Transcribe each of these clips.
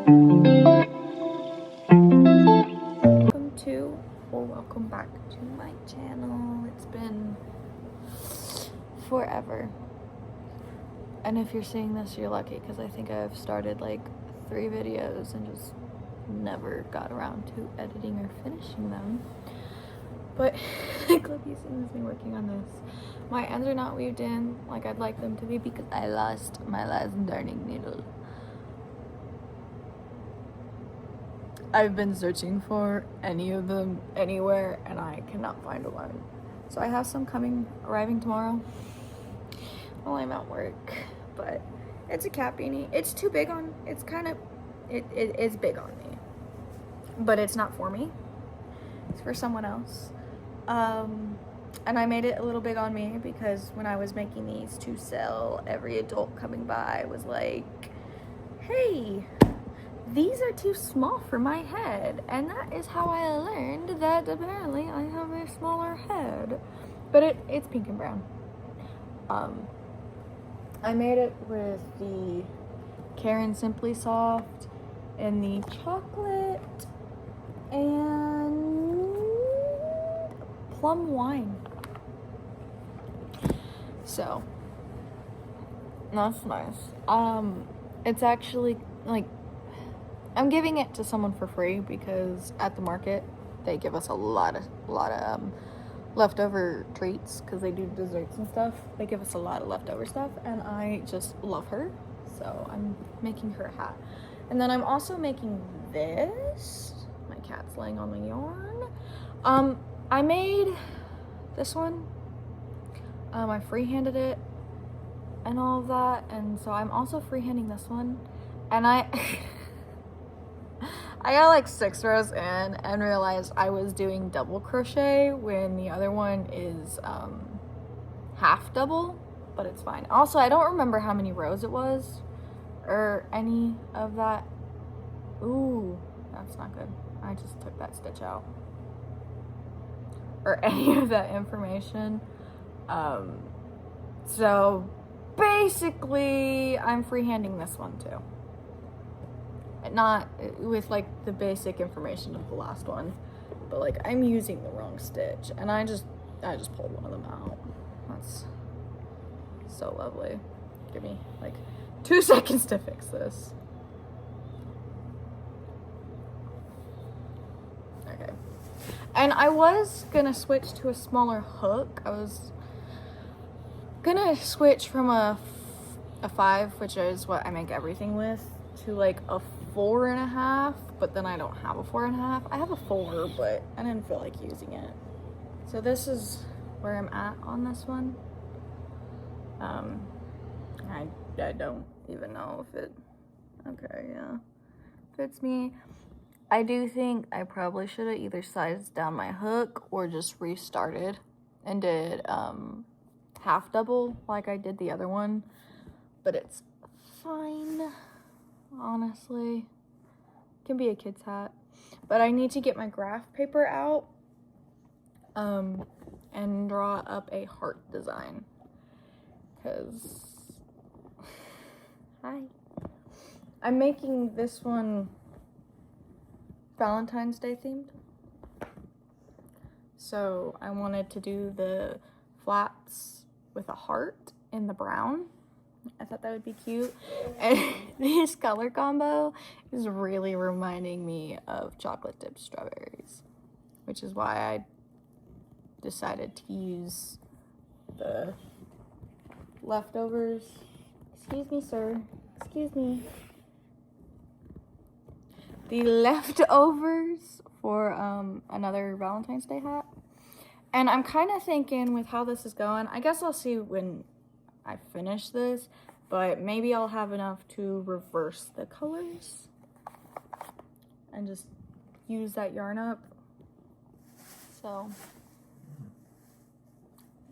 Welcome back to my channel. It's been forever. And if you're seeing this, you're lucky, because I think I've started like 3 videos and just never got around to editing or finishing them. But like, look, you've seen me working on this. My ends are not weaved in like I'd like them to be because I lost my last darning needle. I've been searching for any of them anywhere and I cannot find one. So I have some arriving tomorrow while I'm at work. But it's a cat beanie. It's too big on, it's kind of, it is big on me. But it's not for me. It's for someone else. And I made it a little big on me because when I was making these to sell, every adult coming by was like, hey, these are too small for my head. And that is how I learned that apparently I have a smaller head. But it's pink and brown. I made it with the Karen Simply Soft and the chocolate and plum wine. So that's nice. It's actually like, I'm giving it to someone for free because at the market they give us a lot of leftover treats because they do desserts and stuff. They give us a lot of leftover stuff and I just love her, so I'm making her a hat. And then I'm also making this. My cat's laying on my yarn. I made this one. I freehanded it and all of that, and so I'm also freehanding this one. And I got like 6 rows in and realized I was doing double crochet when the other one is half double, but it's fine. Also, I don't remember how many rows it was or any of that. Ooh, that's not good. I just took that stitch out. Or any of that information. So basically I'm freehanding this one too. Not with like the basic information of the last one, but like I'm using the wrong stitch and I just pulled one of them out. That's so lovely. Give me like 2 seconds to fix this. Okay. And I was gonna switch to a smaller hook. I was gonna switch from a 5, which is what I make everything with, to like a 4.5, but then I don't have a 4.5. I have a 4, but I didn't feel like using it. So this is where I'm at on this one. I don't even know if it, okay, yeah, fits me. I do think I probably should have either sized down my hook or just restarted and did half double like I did the other one, but it's fine. Honestly, can be a kid's hat, but I need to get my graph paper out and draw up a heart design because hi, I'm making this one Valentine's Day themed, so I wanted to do the flats with a heart in the brown. I thought that would be cute. And this color combo is really reminding me of chocolate dipped strawberries, which is why I decided to use the leftovers. Excuse me, sir. Excuse me. The leftovers for another Valentine's Day hat. And I'm kind of thinking with how this is going, I guess I'll see when I finish this, but maybe I'll have enough to reverse the colors and just use that yarn up. So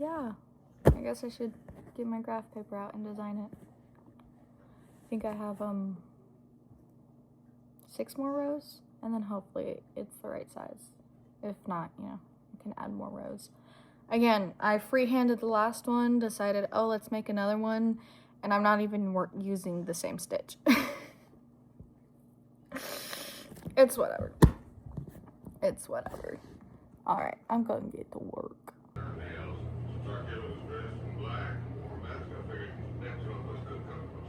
yeah, I guess I should get my graph paper out and design it. I think I have 6 more rows, and then hopefully it's the right size. If not, you know, I can add more rows. Again, I freehanded the last one, decided, oh, let's make another one, and I'm not even using the same stitch. It's whatever. It's whatever. Alright, I'm gonna get to work.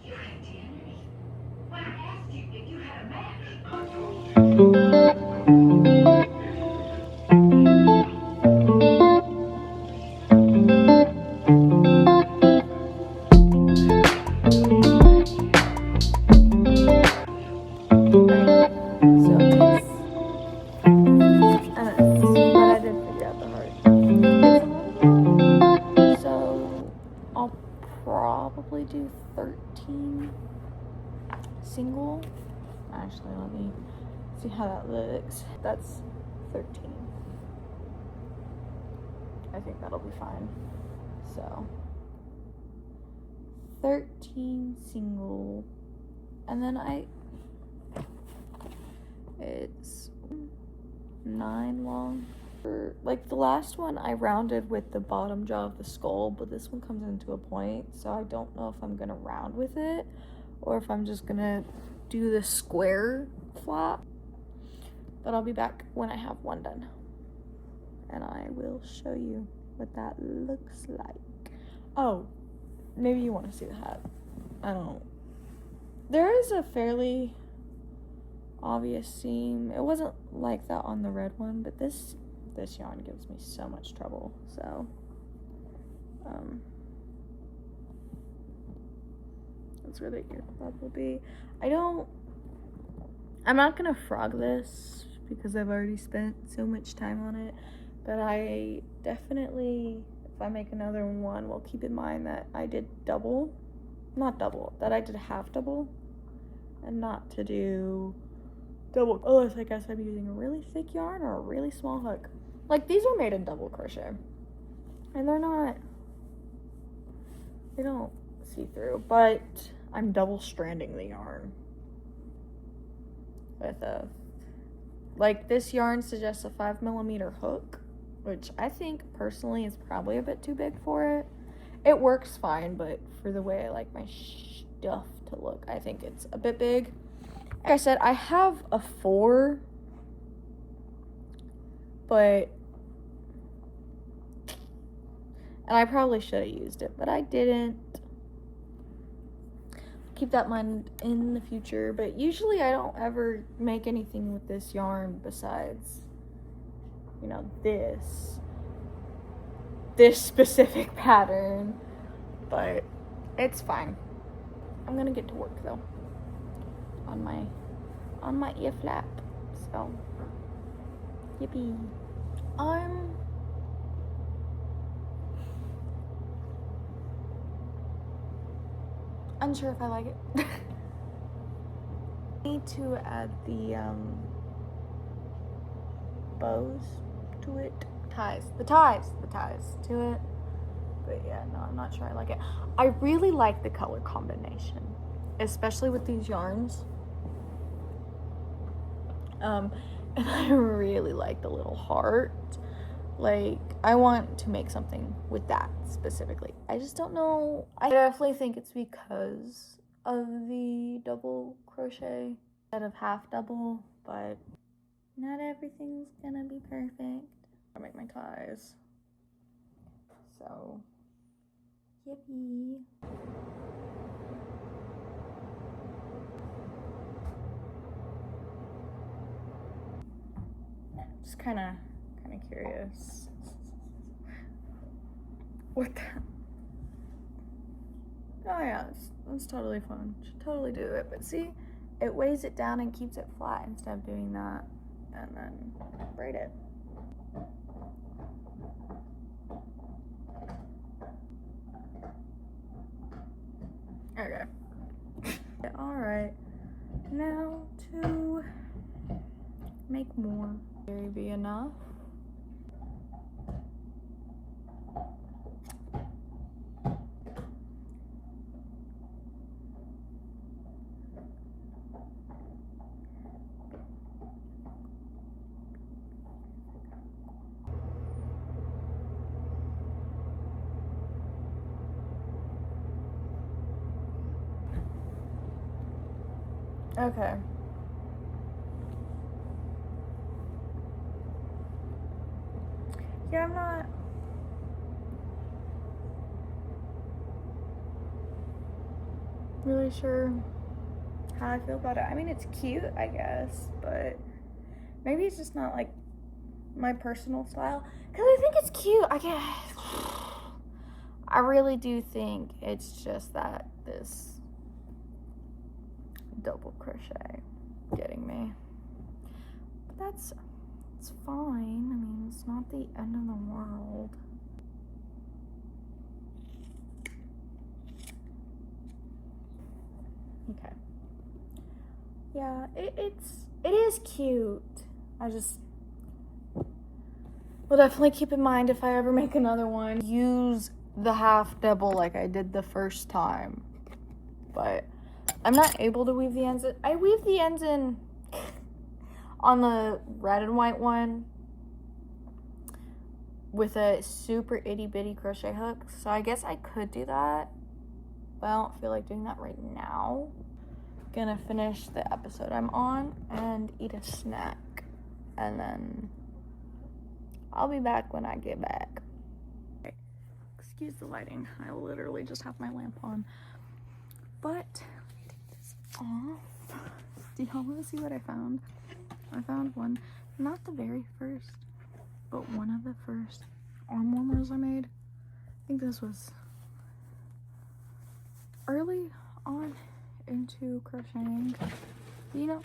Your identity? When I asked you if you had a match. But I did figure out the heart. It's 11, so I'll probably do 13 single. Actually, let me see how that looks. That's 13. I think that'll be fine. So 13 single, and then it's 9 long. Like the last one I rounded with the bottom jaw of the skull, but this one comes into a point, so I don't know if I'm gonna round with it or if I'm just gonna do the square flap. But I'll be back when I have one done, and I will show you what that looks like. Oh, maybe you want to see the hat. I don't know. There is a fairly obvious seam. It wasn't like that on the red one, but this yarn gives me so much trouble. So that's where the ear flap will be. I'm not gonna frog this because I've already spent so much time on it, but I definitely, if I make another one, will keep in mind that I did that I did half double, and not to do double. Oh, I guess I'm using a really thick yarn or a really small hook. Like, these are made in double crochet, and they don't see through, but I'm double stranding the yarn with this yarn suggests a 5mm hook, which I think personally is probably a bit too big for it. It works fine, but for the way I like my stuff to look, I think it's a bit big. Like I said, I have a 4, and I probably should have used it, but I didn't. Keep that in mind in the future, but usually I don't ever make anything with this yarn besides, this specific pattern, but it's fine. I'm gonna get to work though on my ear flap, so yippee. I'm unsure if I like it. I need to add the bows to it, the ties to it, but yeah, no, I'm not sure I like it. I really like the color combination, especially with these yarns, and I really like the little heart. Like, I want to make something with that specifically. I just don't know. I definitely think it's because of the double crochet instead of half double, but not everything's gonna be perfect. I make my ties. So, yippee. Just kind of curious. What the? Oh yeah, that's totally fun. Should totally do it. But see, it weighs it down and keeps it flat instead of doing that and then braid it. Okay. All right. Now to make more. Will be enough? Okay. Yeah, I'm not really sure how I feel about it. I mean, it's cute, I guess, but maybe it's just not like my personal style. Because I think it's cute. I really do think it's just that this double crochet getting me. But it's fine. I mean, it's not the end of the world. Okay. Yeah, it is cute. I just will definitely keep in mind if I ever make another one, use the half double like I did the first time. But I'm not able to weave the ends in. I weave the ends in on the red and white one with a super itty bitty crochet hook. So I guess I could do that, but I don't feel like doing that right now. Gonna finish the episode I'm on and eat a snack, and then I'll be back when I get back. Okay. Excuse the lighting. I literally just have my lamp on. But let me take this off. Do y'all want to see what I found? I found one, not the very first, but one of the first arm warmers I made. I think this was early on into crocheting. You know,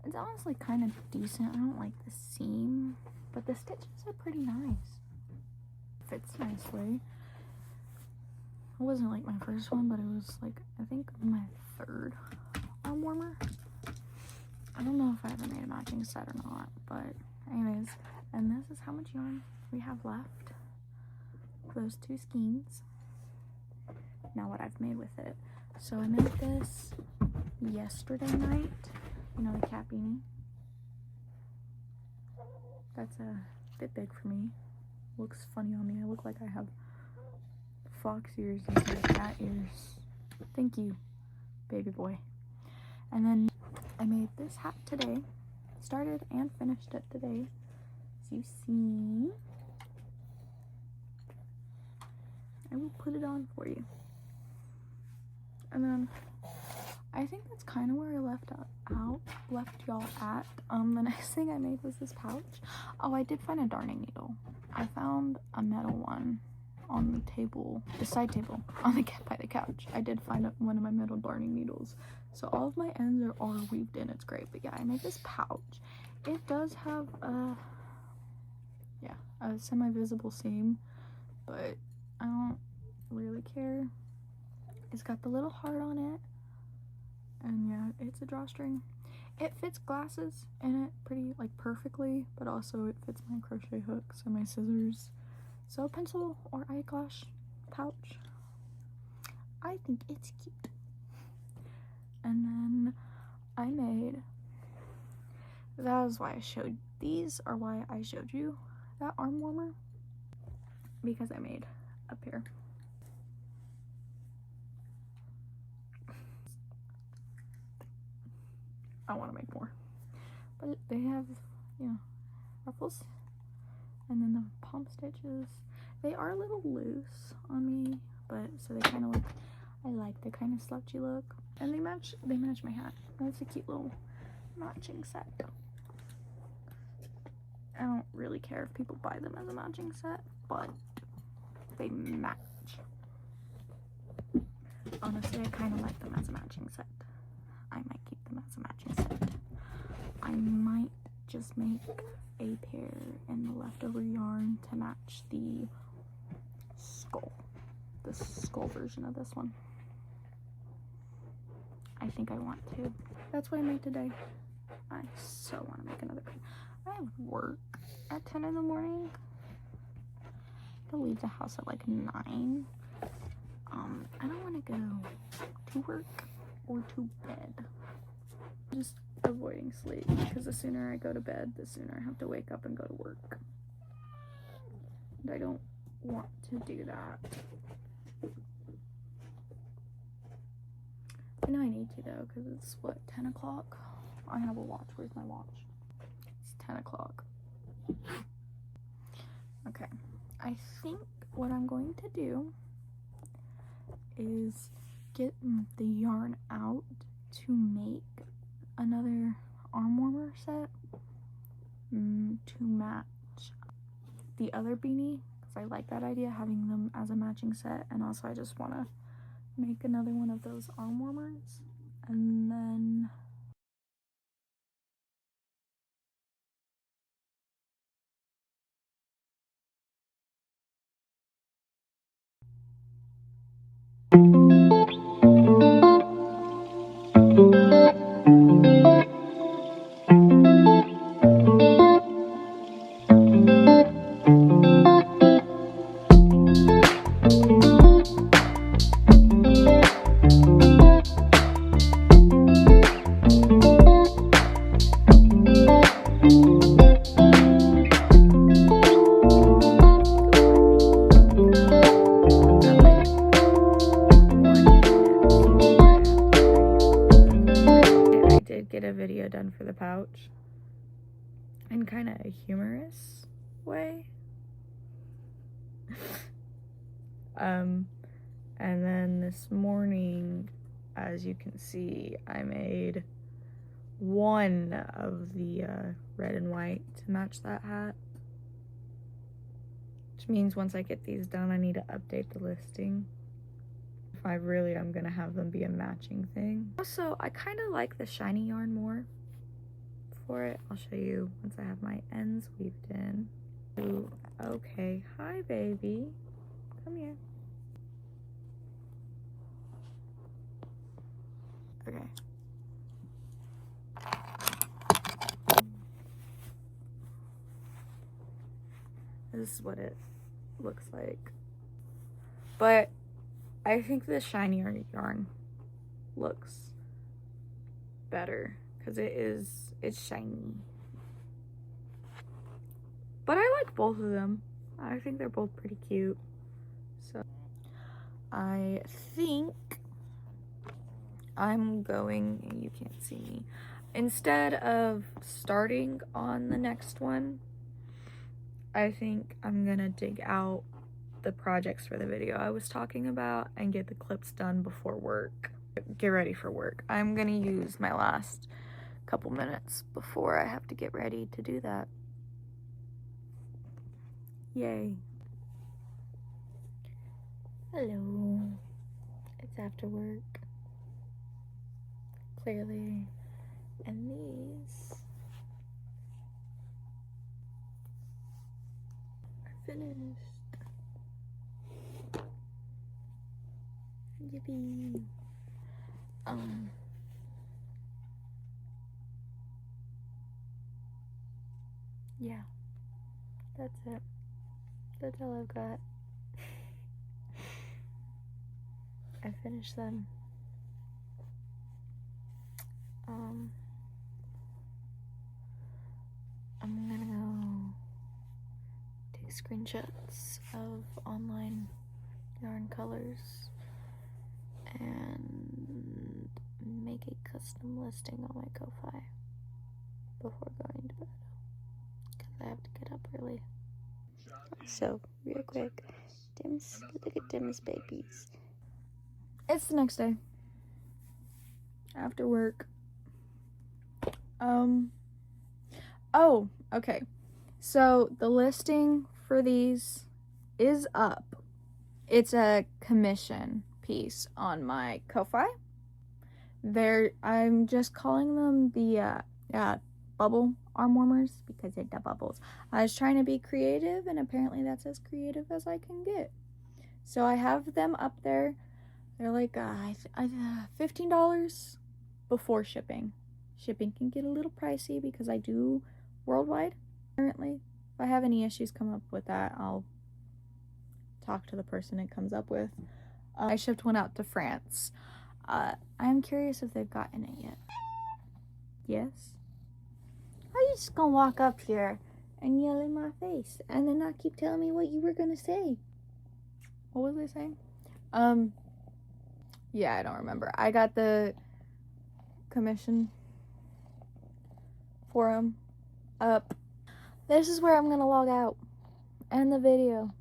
it's honestly kind of decent. I don't like the seam, but the stitches are pretty nice. Fits nicely. It wasn't like my first one, but it was like, I think my third arm warmer. I don't know if I ever made a matching set or not, but anyways, and this is how much yarn we have left. Those two skeins. Now what I've made with it. So I made this yesterday night. You know, the cat beanie. That's a bit big for me. Looks funny on me. I look like I have fox ears instead of cat ears. Thank you, baby boy. And then I made this hat today. Started and finished it today. As you see, I will put it on for you. And then I think that's kind of where I left y'all at. The next thing I made was this pouch. Oh, I did find a darning needle. I found a metal one on the table, the side table, by the couch. I did find one of my metal darning needles. So all of my ends are weaved in. It's great. But yeah, I made this pouch. It does have a semi-visible seam, but I don't really care. It's got the little heart on it. And yeah, it's a drawstring. It fits glasses in it pretty, like, perfectly, but also it fits my crochet hooks and my scissors. So a pencil or eyeglass pouch. I think it's cute. And then I made, that is why I showed these, or why I showed you that arm warmer, because I made a pair. I want to make more, but they have, you know, ruffles, and then the palm stitches. They are a little loose on me, but so they kind of look, I like the kind of slouchy look, and they match my hat. That's a cute little matching set. I don't really care if people buy them as a matching set, but they match. Honestly, I kind of like them as a matching set. I might keep them as a matching set. I might just make a pair in the leftover yarn to match the skull version of this one. I think I want to. That's what I made today. I so want to make another pair. I have work at 10 in the morning. I have to leave the house at like 9. I don't want to go to work or to bed. Just avoiding sleep, because the sooner I go to bed, the sooner I have to wake up and go to work. And I don't want to do that. I know I need to though, because it's what, 10 o'clock? I have a watch. Where's my watch? It's 10 o'clock. Okay, I think what I'm going to do is get the yarn out to make another arm warmer set to match the other beanie, because I like that idea, having them as a matching set. And also I just want to make another one of those arm warmers, and then get a video done for the pouch in kind of a humorous way. And then this morning, as you can see, I made one of the red and white to match that hat, which means once I get these done, I need to update the listing. If I really am gonna have them be a matching thing. Also, I kind of like the shiny yarn more for it. I'll show you once I have my ends weaved in. Ooh, okay, hi baby, come here. Okay. This is what it looks like. But I think the shinier yarn looks better because it's shiny. But I like both of them. I think they're both pretty cute. So I think I'm going, you can't see me, instead of starting on the next one, I think I'm gonna dig out the projects for the video I was talking about and get the clips done before work. Get ready for work. I'm gonna use my last couple minutes before I have to get ready to do that. Yay. Hello. It's after work. Clearly. And these are finished. Yippee. Yeah. That's it. That's all I've got. I finished them. I'm gonna go take screenshots of online yarn colors and make a custom listing on my Ko-Fi before going to bed, because I have to get up early. So, real quick, Dim's, look at Dim's babies. It's the next day. After work. Oh, okay. So, the listing for these is up. It's a commission piece on my Ko-Fi. I'm just calling them the bubble arm warmers because they're the bubbles. I was trying to be creative, and apparently that's as creative as I can get. So I have them up there. They're like $15 before shipping. Shipping can get a little pricey because I do worldwide currently. If I have any issues come up with that, I'll talk to the person it comes up with. I shipped one out to France. I'm curious if they've gotten it yet. Yes? Are you just gonna walk up here and yell in my face and then not keep telling me what you were gonna say? What was I saying? Yeah, I don't remember. I got the commission forum up. This is where I'm gonna log out. end the video.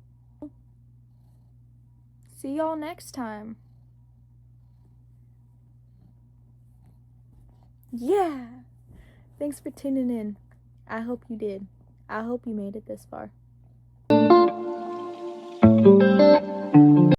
See y'all next time. Yeah. Thanks for tuning in. I hope you did. I hope you made it this far.